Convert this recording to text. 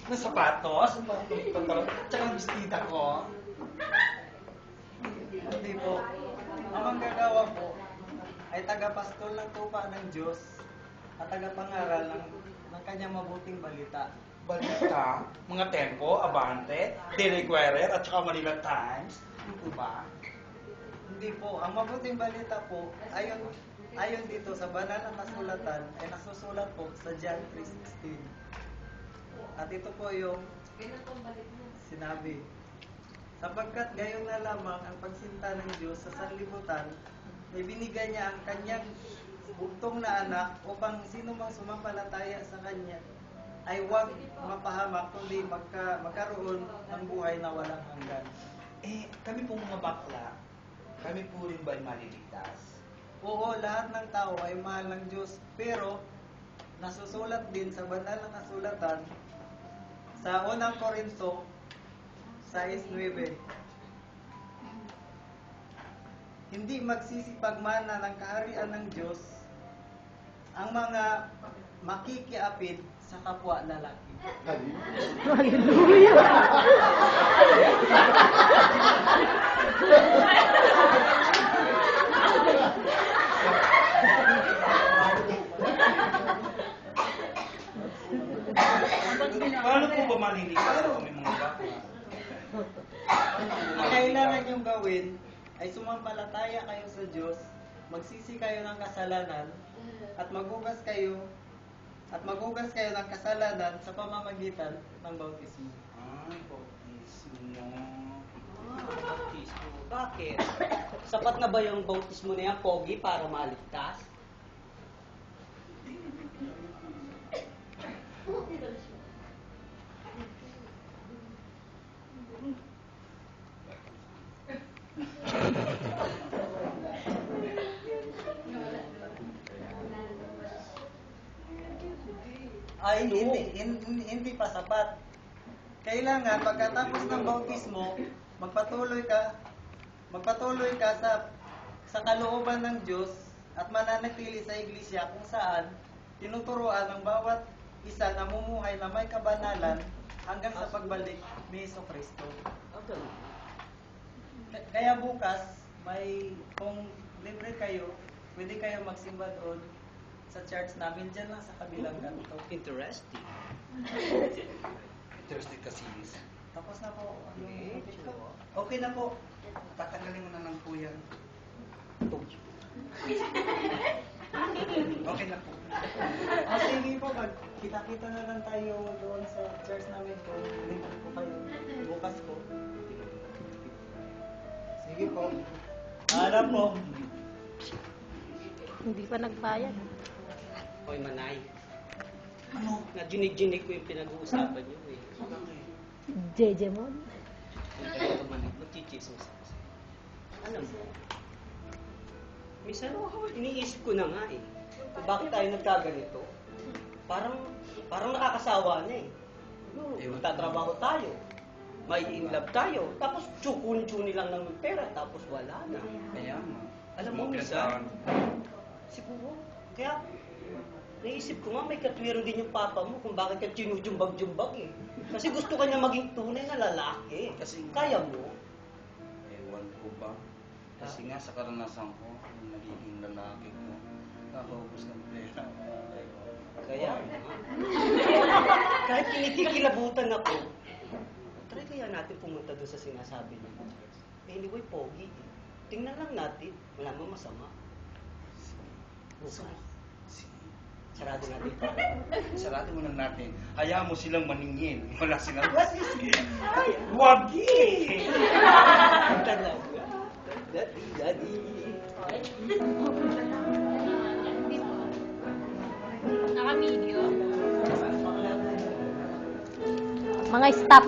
na sapatos, tsaka ang bestida ko. Hindi po. Ang manggagawa po ay tagapastol ng tupa ng Diyos at tagapangaral ng kanyang mabuting balita. Balita, mga Tempo, Abante, Daily Guerrer, at saka Manila Times. Ito ba? Hindi po. Ang mabuting balita po, ayon dito sa banal na kasulatan, ay nasusulat po sa John 3:16. At ito po yung sinabi. Sapagkat gayon na lamang ang pagsinta ng Diyos sa sanlibutan, ay binigay niya ang kanyang bugtong na anak upang sino mang sumampalataya sa kanya ay huwag mapahamak kundi magkaroon ng buhay na walang hanggan. Kami pong mga bakla, kami po rin ba ay maliligtas? Oo, lahat ng tao ay mahal ng Diyos, pero nasusulat din sa banal na kasulatan sa unang Korinto 6:9. Hindi magsisipagmana ng kaharian ng Diyos ang mga makikiapid sa kapwa lalaki. Paano po ba maliligtas kami mga bakla? Ang kailangan niyong gawin ay sumampalataya kayo sa Diyos, magsisi kayo ng kasalanan, at magugas kayo ng kasalanan sa pamamagitan ng bautismo. Bautismo. Bautismo. Bakit? Sapat na ba yung bautismo na yan, Pogi, para maligtas? Ay, hindi pa sapat. Kailangan pagkatapos ng bautismo, magpatuloy ka sa kalooban ng Diyos at mananatili sa iglesia kung saan tinuturuan ng bawat isa na mumuhay na may kabanalan hanggang sa pagbalik ni Jesucristo. Kaya bukas, kung libre kayo, pwede kayo magsimba doon sa church namin dyan lang sa kabilang kanto. Interesting. Interesting kasi is. Tapos na po. Medyo. Okay na po. Tatanggalin mo na lang po yan. Told you. Okay na po. Sige po, kita-kita na lang tayo doon sa church namin kung libre po kayo. Bukas po. Sige po. Alam po. Hindi pa nagbayad. Hoy, Manay. Ano? Naginig-ginig ko yung pinag-uusapan niyo eh. Jeje mo. Yung tayo Manay, magchichismis ako. Alam mo, minsan iniisip ko na nga eh. Kung bakit tayo nagkaganito? Parang nakakasawa na eh. Magtatrabaho tayo. May in love tayo. Tapos tsukun-tsuni lang ng pera. Tapos wala na. Kaya nga. Alam mo, minsan, siguro, kaya naisip ko nga may katwiran din yung papa mo kung bakit ka tinujumbag-jumbag eh. Kasi gusto ka niya maging tunay na lalaki. Kasi kaya mo. Ewan ko ba? Kasi nga sa karanasan ko, yung nagiging lalaki ko, nakaubos ng pera. Kaya, kahit kinikikilabutan ako, try kaya natin pumunta doon sa sinasabi niya. Anyway, Pogi, tingnan lang natin. Wala mo masama. Bukas. Sarado natin. Sarado mo lang natin. Hayaan mo silang maningin. Wala silang masisi. Ay, wagi! Talaga. Daddy. Naka-video. Mga staff.